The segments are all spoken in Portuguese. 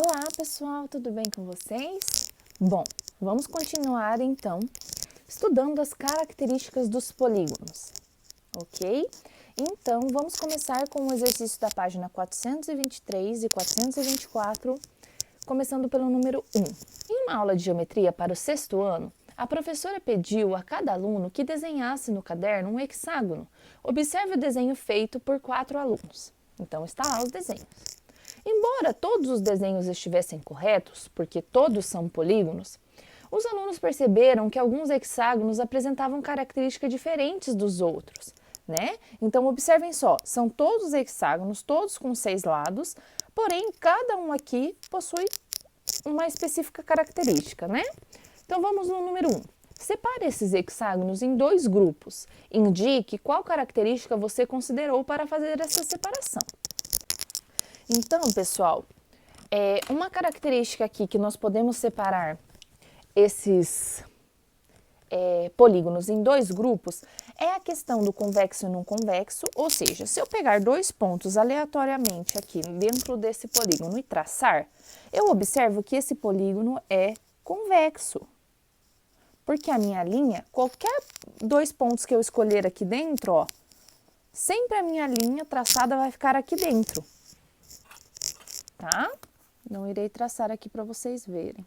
Olá, pessoal, tudo bem com vocês? Bom, vamos continuar então estudando as características dos polígonos, ok? Então, vamos começar com o exercício da página 423 e 424, começando pelo número 1. Em uma aula de geometria para o sexto ano, a professora pediu a cada aluno que desenhasse no caderno um hexágono. Observe o desenho feito por 4 alunos. Então, está lá os desenhos. Embora todos os desenhos estivessem corretos, porque todos são polígonos, os alunos perceberam que alguns hexágonos apresentavam características diferentes dos outros, né? Então, observem só, são todos hexágonos, todos com 6 lados, porém, cada um aqui possui uma específica característica, né? Então, vamos no número 1. Separe esses hexágonos em 2 grupos. Indique qual característica você considerou para fazer essa separação. Então, pessoal, uma característica aqui que nós podemos separar esses polígonos em 2 grupos é a questão do convexo e não convexo, ou seja, se eu pegar 2 pontos aleatoriamente aqui dentro desse polígono e traçar, eu observo que esse polígono é convexo. Porque a minha linha, qualquer 2 pontos que eu escolher aqui dentro, ó, sempre a minha linha traçada vai ficar aqui dentro. Tá? Não irei traçar aqui para vocês verem.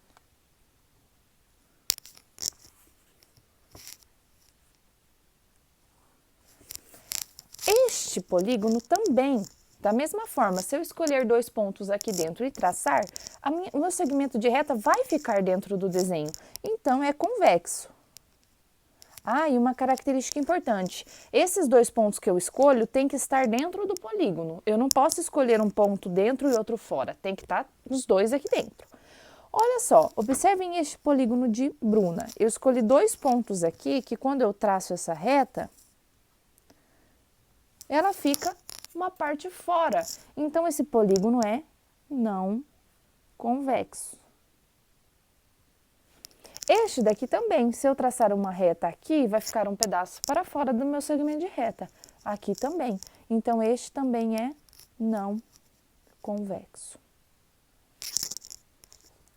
Este polígono também, da mesma forma, se eu escolher 2 pontos aqui dentro e traçar, o meu segmento de reta vai ficar dentro do desenho. Então, é convexo. Ah, e uma característica importante, esses 2 pontos que eu escolho tem que estar dentro do polígono. Eu não posso escolher um ponto dentro e outro fora, tem que estar os 2 aqui dentro. Olha só, observem este polígono de Bruna. Eu escolhi 2 pontos aqui que quando eu traço essa reta, ela fica uma parte fora. Então, esse polígono é não convexo. Este daqui também, se eu traçar uma reta aqui, vai ficar um pedaço para fora do meu segmento de reta. Aqui também. Então, este também é não convexo.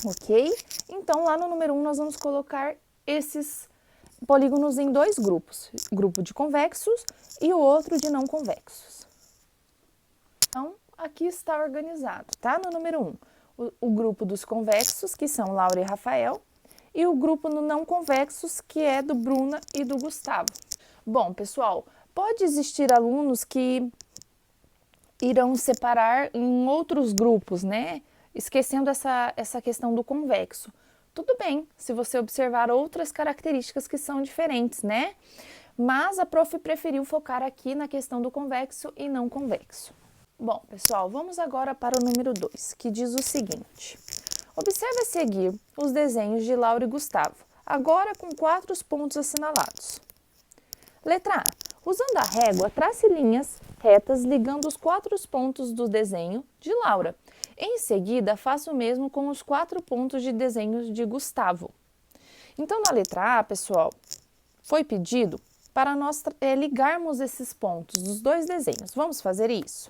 Ok? Então, lá no número 1, nós vamos colocar esses polígonos em 2 grupos. Grupo de convexos e o outro de não convexos. Então, aqui está organizado, tá? No número 1, o grupo dos convexos, que são Laura e Rafael, e o grupo no não convexos, que é do Bruna e do Gustavo. Bom, pessoal, pode existir alunos que irão separar em outros grupos, né? Esquecendo essa questão do convexo. Tudo bem, se você observar outras características que são diferentes, né? Mas a prof preferiu focar aqui na questão do convexo e não convexo. Bom, pessoal, vamos agora para o número 2, que diz o seguinte. Observe a seguir os desenhos de Laura e Gustavo, agora com 4 pontos assinalados. Letra A. Usando a régua, trace linhas retas ligando os 4 pontos do desenho de Laura. Em seguida, faça o mesmo com os 4 pontos de desenhos de Gustavo. Então, na letra A, pessoal, foi pedido para nós ligarmos esses pontos dos 2 desenhos. Vamos fazer isso?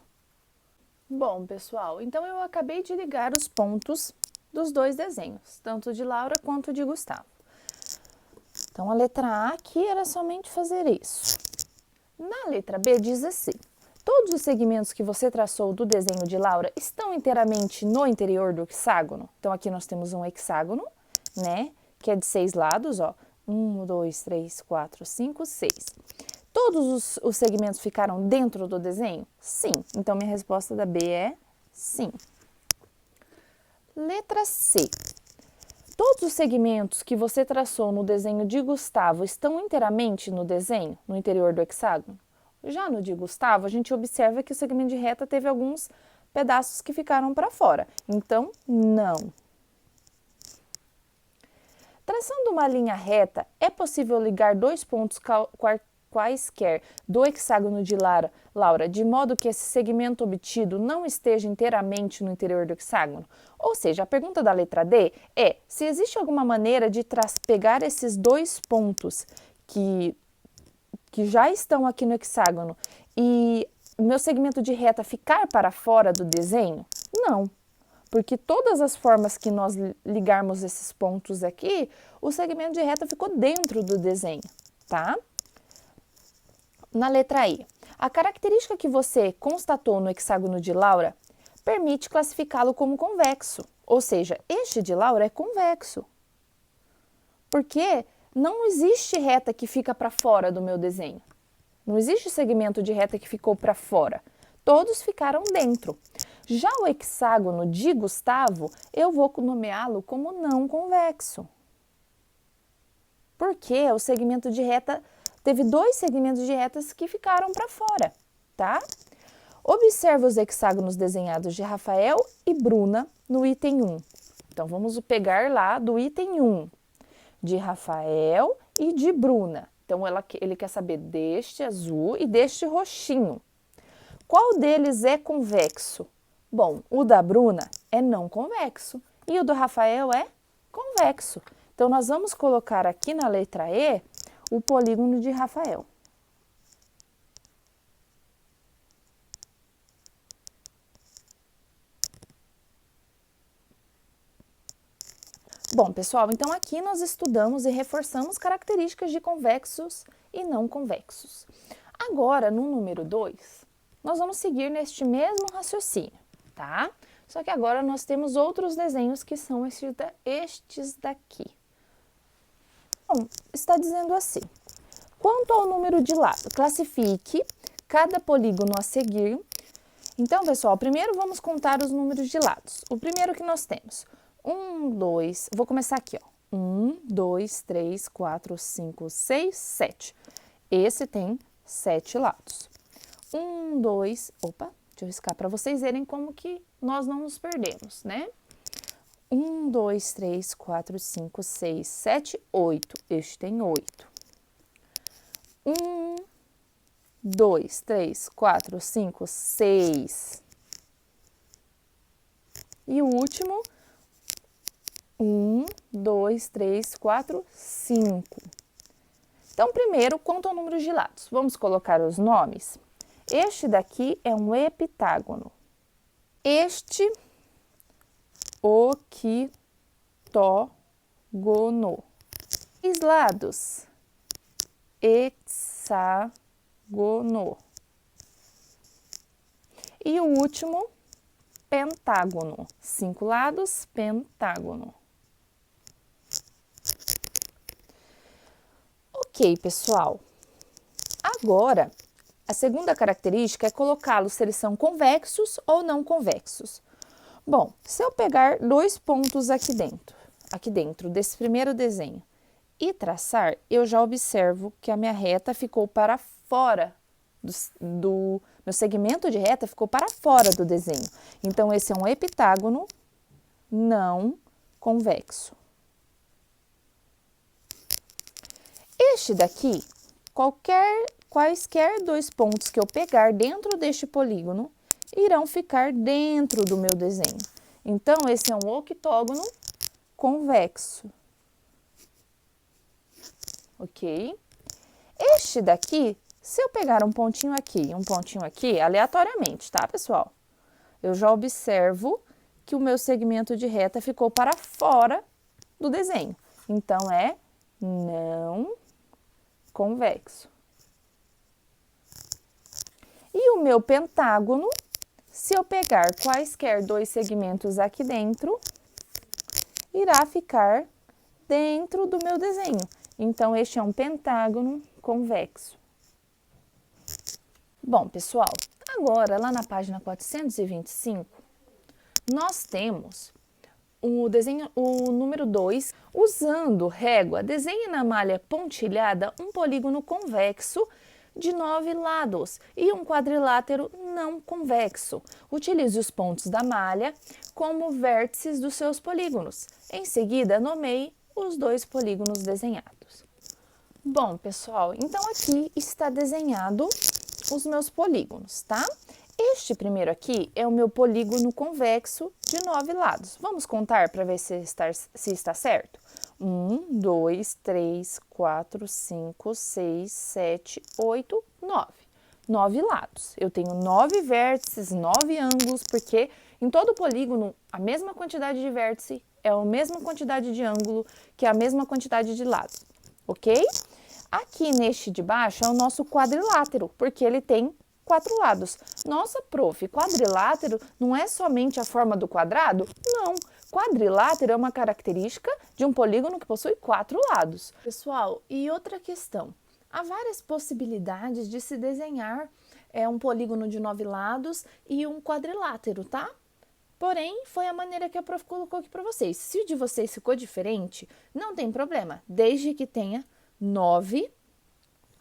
Bom, pessoal, então eu acabei de ligar os pontos dos 2 desenhos, tanto de Laura quanto de Gustavo. Então, a letra A aqui era somente fazer isso. Na letra B diz assim, todos os segmentos que você traçou do desenho de Laura estão inteiramente no interior do hexágono. Então, aqui nós temos um hexágono, né, que é de 6 lados, ó, 1, 2, 3, 4, 5, 6. Todos os segmentos ficaram dentro do desenho? Sim. Então, minha resposta da B é sim. Letra C. Todos os segmentos que você traçou no desenho de Gustavo estão inteiramente no desenho, no interior do hexágono? Já no de Gustavo, a gente observa que o segmento de reta teve alguns pedaços que ficaram para fora. Então, não. Traçando uma linha reta, é possível ligar 2 pontos quaisquer do hexágono de Laura, de modo que esse segmento obtido não esteja inteiramente no interior do hexágono? Ou seja, a pergunta da letra D é se existe alguma maneira de pegar esses 2 pontos que já estão aqui no hexágono e o meu segmento de reta ficar para fora do desenho? Não. Porque todas as formas que nós ligarmos esses pontos aqui, o segmento de reta ficou dentro do desenho, tá? Na letra E, a característica que você constatou no hexágono de Laura permite classificá-lo como convexo, ou seja, este de Laura é convexo. Porque não existe reta que fica para fora do meu desenho. Não existe segmento de reta que ficou para fora. Todos ficaram dentro. Já o hexágono de Gustavo, eu vou nomeá-lo como não convexo. Porque o segmento de reta, teve 2 segmentos de retas que ficaram para fora, tá? Observe os hexágonos desenhados de Rafael e Bruna no item 1. Então, vamos pegar lá do item 1, de Rafael e de Bruna. Então, ele quer saber deste azul e deste roxinho. Qual deles é convexo? Bom, o da Bruna é não convexo e o do Rafael é convexo. Então, nós vamos colocar aqui na letra E o polígono de Rafael. Bom, pessoal, então aqui nós estudamos e reforçamos características de convexos e não convexos. Agora, no número 2, nós vamos seguir neste mesmo raciocínio, tá? Só que agora nós temos outros desenhos que são estes daqui. Bom, está dizendo assim, quanto ao número de lado, classifique cada polígono a seguir. Então, pessoal, primeiro vamos contar os números de lados. O primeiro que nós temos, 1, 2, vou começar aqui, ó. 1, 2, 3, 4, 5, 6, 7. Esse tem 7 lados. 1, 2, opa, deixa eu riscar para vocês verem como que nós não nos perdemos, né? 1, 2, 3, 4, 5, 6, 7, 8. Este tem 8. 1, 2, 3, 4, 5, 6. E o último, 1, 2, 3, 4, 5. Então, primeiro, quanto ao número de lados? Vamos colocar os nomes. Este daqui é um heptágono. Este, octógono. 3 lados, hexágono. E o último, pentágono. 5 lados, pentágono. Ok, pessoal. Agora, a segunda característica é colocá-los se eles são convexos ou não convexos. Bom, se eu pegar 2 pontos aqui dentro desse primeiro desenho e traçar, eu já observo que a minha reta ficou para fora meu segmento de reta ficou para fora do desenho. Então, esse é um heptágono não convexo. Este daqui, quaisquer 2 pontos que eu pegar dentro deste polígono, irão ficar dentro do meu desenho. Então, esse é um octógono convexo. Ok? Este daqui, se eu pegar um pontinho aqui e um pontinho aqui, aleatoriamente, tá, pessoal? Eu já observo que o meu segmento de reta ficou para fora do desenho. Então, é não convexo. E o meu pentágono, se eu pegar quaisquer 2 segmentos aqui dentro, irá ficar dentro do meu desenho. Então, este é um pentágono convexo. Bom, pessoal, agora lá na página 425, nós temos o número 2, usando régua, desenhe na malha pontilhada um polígono convexo de 9 lados e um quadrilátero não convexo. Utilize os pontos da malha como vértices dos seus polígonos. Em seguida, nomeie os 2 polígonos desenhados. Bom, pessoal, então aqui está desenhado os meus polígonos, tá? Este primeiro aqui é o meu polígono convexo de 9 lados. Vamos contar para ver se está certo? 1, 2, 3, 4, 5, 6, 7, 8, 9. 9 lados. Eu tenho 9 vértices, 9 ângulos, porque Em todo polígono, a mesma quantidade de vértice é a mesma quantidade de ângulo, que é a mesma quantidade de lados, ok? Aqui neste de baixo é o nosso quadrilátero, porque ele tem 4 lados. Nossa, prof, quadrilátero não é somente a forma do quadrado? Não, quadrilátero é uma característica de um polígono que possui 4 lados. Pessoal, e outra questão. Há várias possibilidades de se desenhar um polígono de 9 lados e um quadrilátero, tá? Porém, foi a maneira que a prof colocou aqui para vocês. Se o de vocês ficou diferente, não tem problema, desde que tenha 9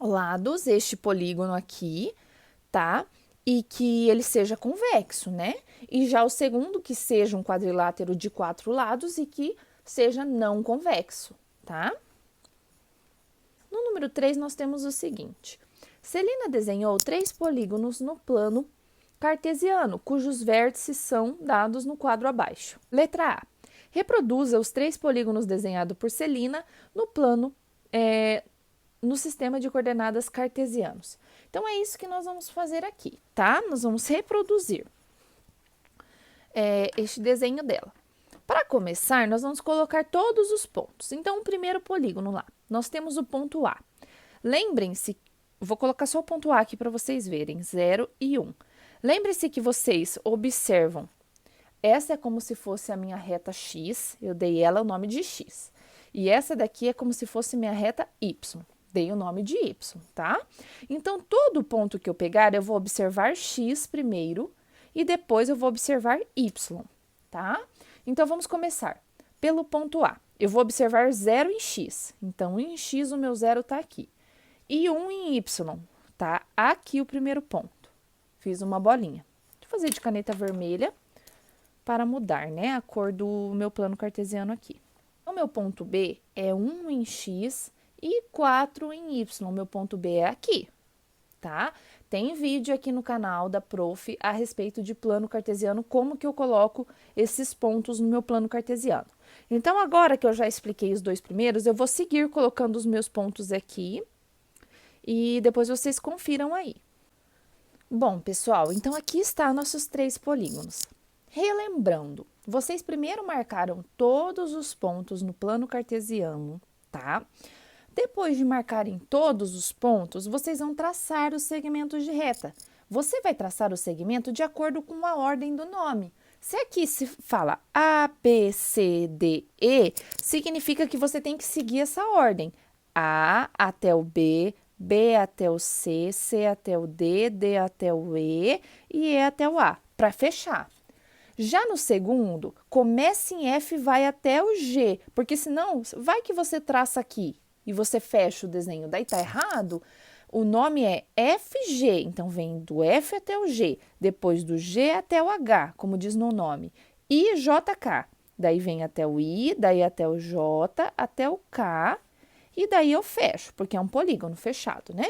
lados, este polígono aqui, tá? E que ele seja convexo, né? E já o segundo, que seja um quadrilátero de 4 lados e que seja não convexo, tá? No número 3, nós temos o seguinte. Celina desenhou 3 polígonos no plano cartesiano, cujos vértices são dados no quadro abaixo. Letra A. Reproduza os 3 polígonos desenhados por Celina no plano, no sistema de coordenadas cartesianos. Então, é isso que nós vamos fazer aqui, tá? Nós vamos reproduzir este desenho dela. Para começar, nós vamos colocar todos os pontos. Então, o primeiro polígono lá, nós temos o ponto A. Lembrem-se, vou colocar só o ponto A aqui para vocês verem, 0 e 1. Lembre-se que vocês observam, essa é como se fosse a minha reta X, eu dei ela o nome de X. E essa daqui é como se fosse minha reta Y, dei o nome de Y, tá? Então, todo ponto que eu pegar, eu vou observar X primeiro e depois eu vou observar Y, tá? Então, vamos começar pelo ponto A. Eu vou observar 0 em X, então em X o meu 0 tá aqui. E 1 em Y, tá? Aqui o primeiro ponto. Fiz uma bolinha. Deixa eu fazer de caneta vermelha para mudar, né, a cor do meu plano cartesiano aqui. O meu ponto B é 1 em X e 4 em Y. O meu ponto B é aqui, tá? Tem vídeo aqui no canal da prof a respeito de plano cartesiano, como que eu coloco esses pontos no meu plano cartesiano. Então, agora que eu já expliquei os 2 primeiros, eu vou seguir colocando os meus pontos aqui e depois vocês confiram aí. Bom, pessoal, então aqui está nossos 3 polígonos. Relembrando, vocês primeiro marcaram todos os pontos no plano cartesiano, tá? Depois de marcarem todos os pontos, vocês vão traçar os segmentos de reta. Você vai traçar o segmento de acordo com a ordem do nome. Se aqui se fala A, B, C, D, E, significa que você tem que seguir essa ordem. A até o B, B até o C, C até o D, D até o E até o A, para fechar. Já no segundo, começa em F e vai até o G, porque senão, vai que você traça aqui e você fecha o desenho, daí tá errado. O nome é FG, então vem do F até o G, depois do G até o H, como diz no nome, e JK. Daí vem até o I, daí até o J, até o K, e daí eu fecho, porque é um polígono fechado, né?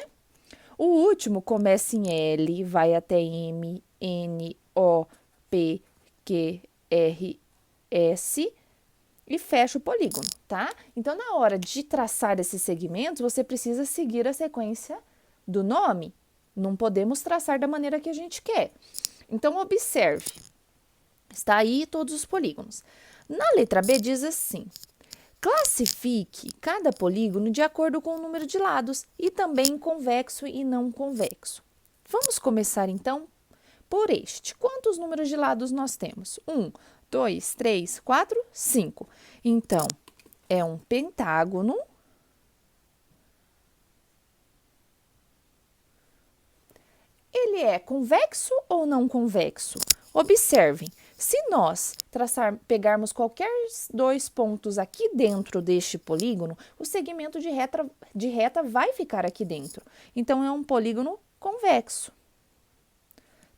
O último começa em L, vai até M, N, O, P, Q, R, S e fecha o polígono, tá? Então, na hora de traçar esses segmentos, você precisa seguir a sequência do nome. Não podemos traçar da maneira que a gente quer. Então, observe. Está aí todos os polígonos. Na letra B diz assim: classifique cada polígono de acordo com o número de lados e também convexo e não convexo. Vamos começar, então, por este. Quantos números de lados nós temos? 1, 2, 3, 4, 5. Então, é um pentágono. Ele é convexo ou não convexo? Observem, se nós pegarmos qualquer 2 pontos aqui dentro deste polígono, o segmento de reta vai ficar aqui dentro. Então, é um polígono convexo,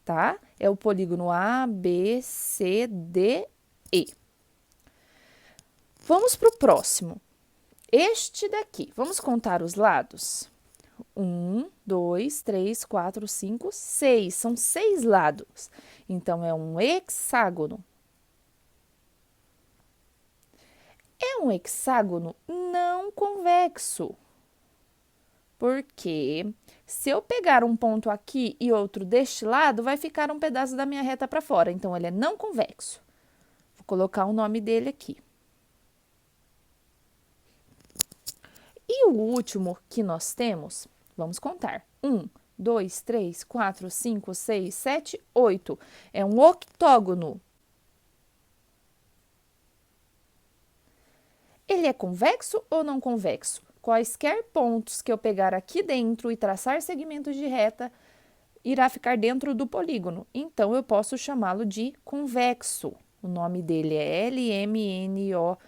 tá? É o polígono A, B, C, D, E. Vamos para o próximo. Este daqui, vamos contar os lados? 1, 2, 3, 4, 5, 6. São 6 lados. Então, é um hexágono. É um hexágono não convexo. Porque se eu pegar um ponto aqui e outro deste lado, vai ficar um pedaço da minha reta para fora. Então, ele é não convexo. Vou colocar o nome dele aqui. E o último que nós temos, vamos contar. 1, 2, 3, 4, 5, 6, 7, 8. É um octógono. Ele é convexo ou não convexo? Quaisquer pontos que eu pegar aqui dentro e traçar segmentos de reta, irá ficar dentro do polígono. Então, eu posso chamá-lo de convexo. O nome dele é LMNOPQRS.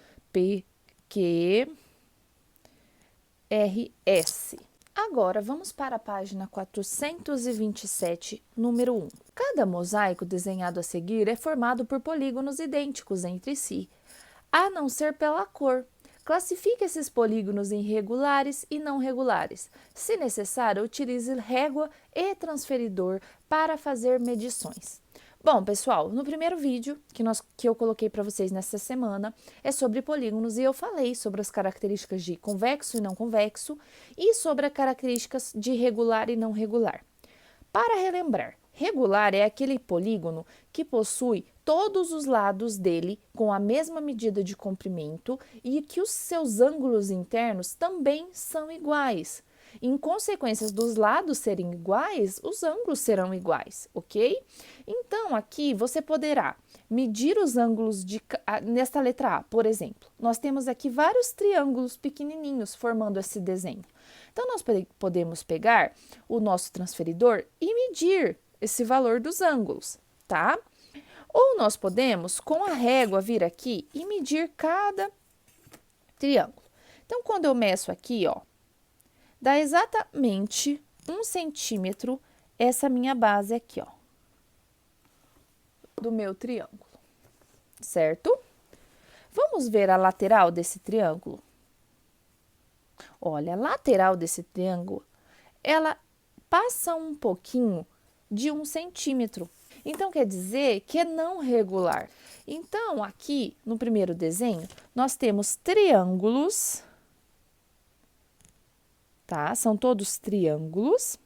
Agora, vamos para a página 427, número 1. Cada mosaico desenhado a seguir é formado por polígonos idênticos entre si, a não ser pela cor. Classifique esses polígonos em regulares e não regulares. Se necessário, utilize régua e transferidor para fazer medições. Bom, pessoal, no primeiro vídeo que eu coloquei para vocês nessa semana é sobre polígonos e eu falei sobre as características de convexo e não convexo e sobre as características de regular e não regular. Para relembrar, regular é aquele polígono que possui todos os lados dele com a mesma medida de comprimento e que os seus ângulos internos também são iguais. Em consequência dos lados serem iguais, os ângulos serão iguais, ok? Então, aqui você poderá medir os ângulos nesta letra A, por exemplo. Nós temos aqui vários triângulos pequenininhos formando esse desenho. Então, nós podemos pegar o nosso transferidor e medir esse valor dos ângulos, tá? Ou nós podemos, com a régua, vir aqui e medir cada triângulo. Então, quando eu meço aqui, ó, dá exatamente 1 centímetro essa minha base aqui, ó, do meu triângulo, certo? Vamos ver a lateral desse triângulo. Olha, a lateral desse triângulo, ela passa um pouquinho de 1 centímetro. Então, quer dizer que é não regular. Então, aqui no primeiro desenho, nós temos triângulos, tá? São todos triângulos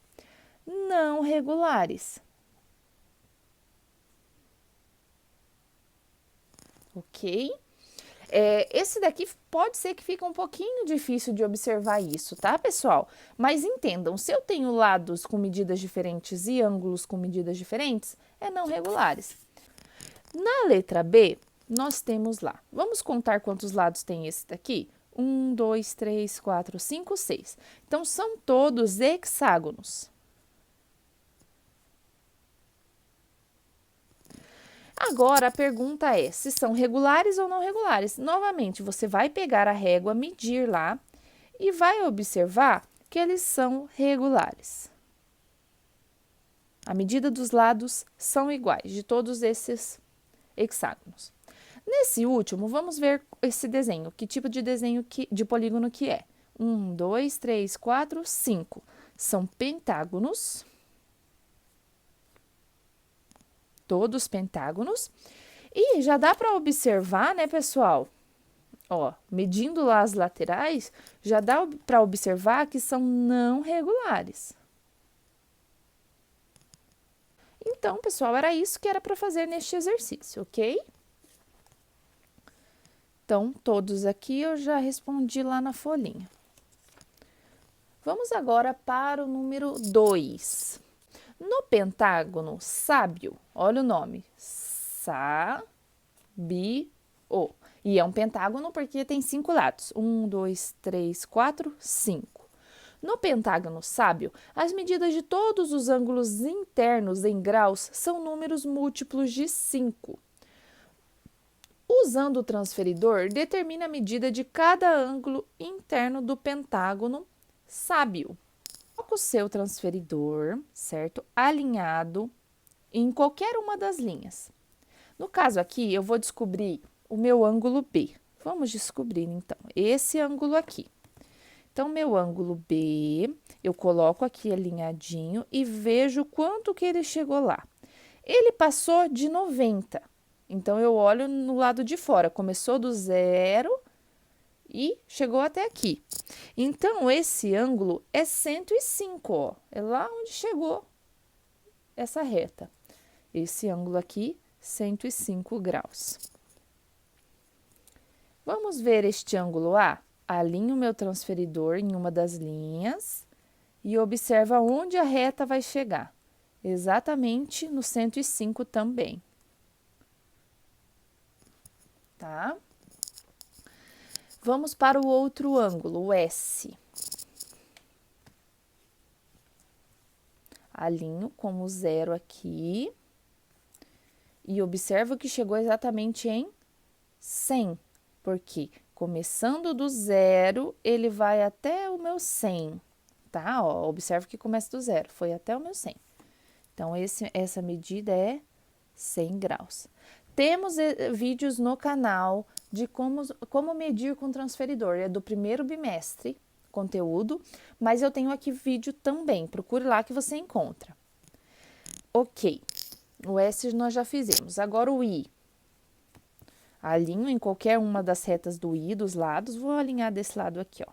não regulares. Ok? Esse daqui pode ser que fique um pouquinho difícil de observar isso, tá, pessoal? Mas entendam, se eu tenho lados com medidas diferentes e ângulos com medidas diferentes, é não regulares. Na letra B, nós temos lá, vamos contar quantos lados tem esse daqui? 1, 2, 3, 4, 5, 6. Então, são todos hexágonos. Agora, a pergunta é se são regulares ou não regulares. Novamente, você vai pegar a régua, medir lá e vai observar que eles são regulares. A medida dos lados são iguais de todos esses hexágonos. Nesse último, vamos ver esse desenho. Que tipo de desenho de polígono que é? 1, 2, 3, 4, 5. São pentágonos. Todos pentágonos. E já dá para observar, né, pessoal? Ó, medindo lá as laterais, já dá para observar que são não regulares. Então, pessoal, era isso que era para fazer neste exercício, ok? Então, todos aqui eu já respondi lá na folhinha. Vamos agora para o número 2. No pentágono sábio, olha o nome, Sábio. E é um pentágono porque tem 5 lados. 1, 2, 3, 4, 5. No pentágono sábio, as medidas de todos os ângulos internos em graus são números múltiplos de 5. Usando o transferidor, determine a medida de cada ângulo interno do pentágono sábio. Coloque o seu transferidor, certo? Alinhado em qualquer uma das linhas. No caso aqui, eu vou descobrir o meu ângulo B. Vamos descobrir, então, esse ângulo aqui. Então, meu ângulo B, eu coloco aqui alinhadinho e vejo quanto que ele chegou lá. Ele passou de 90. Então, eu olho no lado de fora. Começou do 0 e chegou até aqui. Então, esse ângulo é 105, ó. É lá onde chegou essa reta. Esse ângulo aqui, 105 graus. Vamos ver este ângulo A? Alinho o meu transferidor em uma das linhas e observa onde a reta vai chegar. Exatamente no 105 também. Tá? Vamos para o outro ângulo, o S. Alinho como zero aqui e observo que chegou exatamente em 100, porque começando do zero, ele vai até o meu 100, tá? Ó, observo que começa do zero, foi até o meu 100. Então, essa medida é 100 graus. Temos vídeos no canal de como medir com transferidor, é do primeiro bimestre, conteúdo, mas eu tenho aqui vídeo também, procure lá que você encontra. Ok, o S nós já fizemos, agora o I. Alinho em qualquer uma das retas do I, dos lados, vou alinhar desse lado aqui, ó.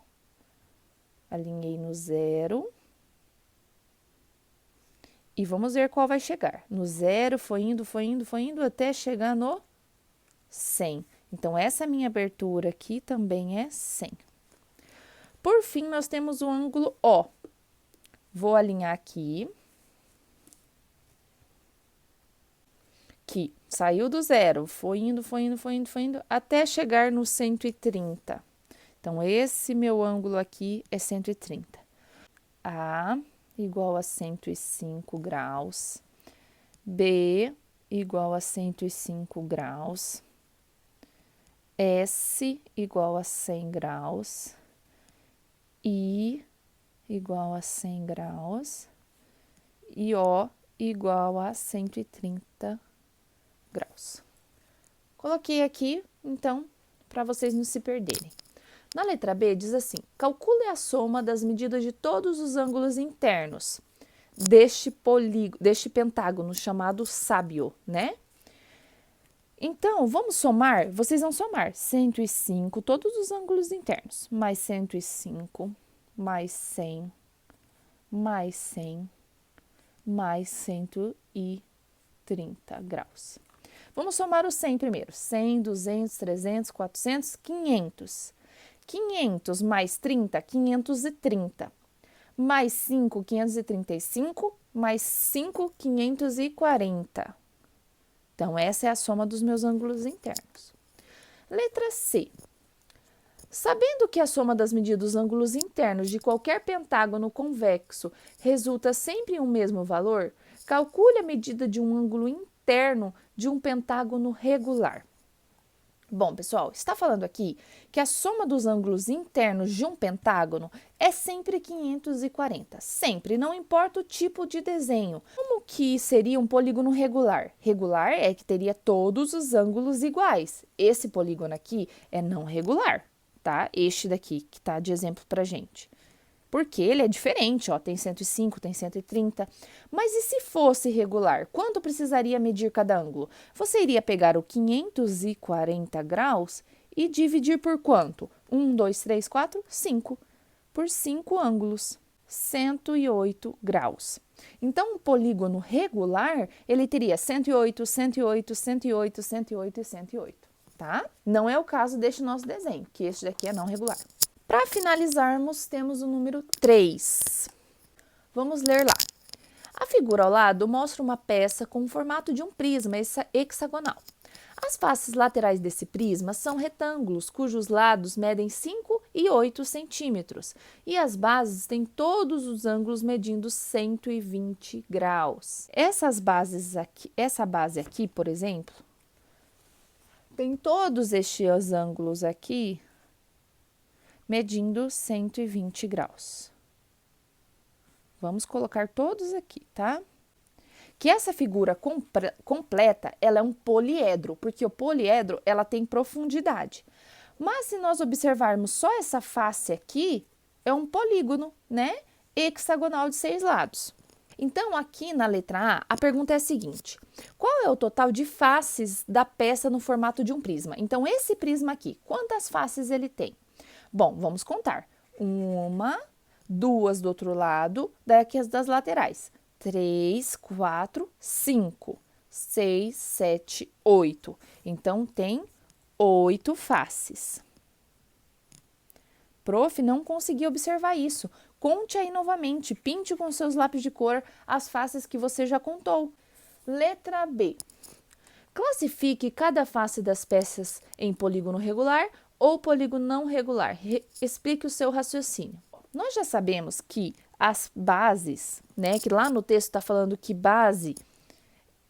Alinhei no zero. E vamos ver qual vai chegar. No zero, foi indo, até chegar no 100. Então, essa minha abertura aqui também é 100. Por fim, nós temos o ângulo O. Vou alinhar aqui. Que saiu do zero, foi indo, até chegar no 130. Então, esse meu ângulo aqui é 130. A igual a 105 graus. B igual a 105 graus. S igual a 100 graus. I igual a 100 graus. E O igual a 130 graus. Coloquei aqui, então, para vocês não se perderem. Na letra B diz assim, calcule a soma das medidas de todos os ângulos internos deste pentágono chamado sábio, né? Então, vamos somar, vocês vão somar 105, todos os ângulos internos, mais 105, mais 100, mais 100, mais 130 graus. Vamos somar os 100 primeiro, 100, 200, 300, 400, 500. 500 mais 30, 530. Mais 5, 535. Mais 5, 540. Então, essa é a soma dos meus ângulos internos. Letra C. Sabendo que a soma das medidas dos ângulos internos de qualquer pentágono convexo resulta sempre em um mesmo valor, calcule a medida de um ângulo interno de um pentágono regular. Bom, pessoal, está falando aqui que a soma dos ângulos internos de um pentágono é sempre 540, sempre, não importa o tipo de desenho. Como que seria um polígono regular? Regular é que teria todos os ângulos iguais. Esse polígono aqui é não regular, tá? Este daqui que tá de exemplo pra gente. Porque ele é diferente, ó, tem 105, tem 130. Mas e se fosse regular? Quanto precisaria medir cada ângulo? Você iria pegar o 540 graus e dividir por quanto? 1, 2, 3, 4, 5. Por 5 ângulos, 108 graus. Então, um polígono regular, ele teria 108, 108, 108, 108 e 108, tá? Não é o caso deste nosso desenho, que este daqui é não regular. Para finalizarmos, temos o número 3. Vamos ler lá. A figura ao lado mostra uma peça com o formato de um prisma hexagonal. As faces laterais desse prisma são retângulos, cujos lados medem 5 e 8 centímetros, e as bases têm todos os ângulos medindo 120 graus. Essa base aqui, por exemplo, tem todos estes ângulos aqui medindo 120 graus. Vamos colocar todos aqui, tá? Que essa figura completa, ela é um poliedro, porque o poliedro, ela tem profundidade. Mas se nós observarmos só essa face aqui, é um polígono, né? Hexagonal de 6 lados. Então, aqui na letra A pergunta é a seguinte: qual é o total de faces da peça no formato de um prisma? Então, esse prisma aqui, quantas faces ele tem? Bom, vamos contar. 1, 2 do outro lado, daqui as das laterais. 3, 4, 5, 6, 7, 8. Então, tem 8 faces. Prof, não consegui observar isso. Conte aí novamente, pinte com seus lápis de cor as faces que você já contou. Letra B. Classifique cada face das peças em polígono regular ou polígono não regular. Explique o seu raciocínio. Nós já sabemos que as bases, né, que lá no texto está falando que base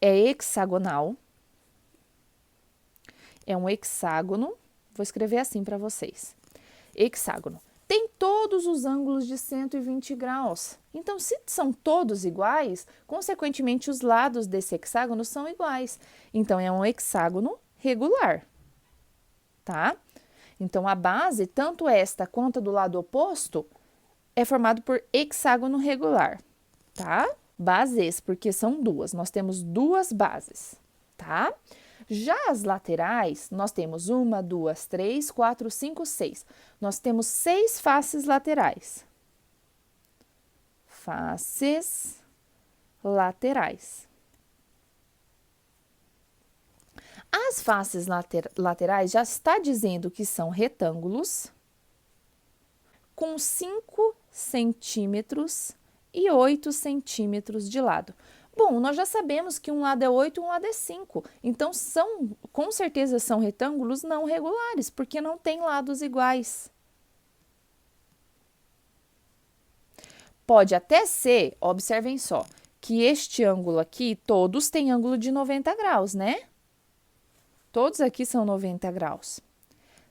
é hexagonal, é um hexágono, vou escrever assim para vocês. Hexágono. Tem todos os ângulos de 120 graus. Então, se são todos iguais, consequentemente, os lados desse hexágono são iguais. Então, é um hexágono regular, tá? Então, a base, tanto esta quanto a do lado oposto, é formado por hexágono regular, tá? Bases, porque são duas. Nós temos duas bases, tá? Já as laterais, nós temos 1, 2, 3, 4, 5, 6. Nós temos 6 faces laterais. Faces laterais. As faces laterais já está dizendo que são retângulos com 5 centímetros e 8 centímetros de lado. Bom, nós já sabemos que um lado é 8 e um lado é 5. Então, com certeza são retângulos não regulares, porque não tem lados iguais. Pode até ser, observem só, que este ângulo aqui, todos têm ângulo de 90 graus, né? Todos aqui são 90 graus.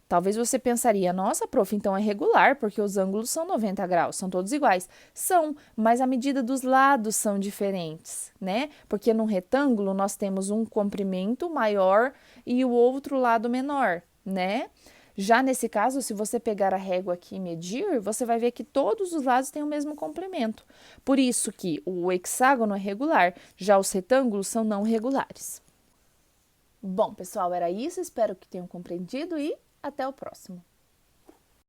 Talvez você pensaria, nossa, prof, então é regular, porque os ângulos são 90 graus, são todos iguais. São, mas a medida dos lados são diferentes, né? Porque num retângulo nós temos um comprimento maior e o outro lado menor, né? Já nesse caso, se você pegar a régua aqui e medir, você vai ver que todos os lados têm o mesmo comprimento. Por isso que o hexágono é regular, já os retângulos são não regulares. Bom, pessoal, era isso. Espero que tenham compreendido e até o próximo.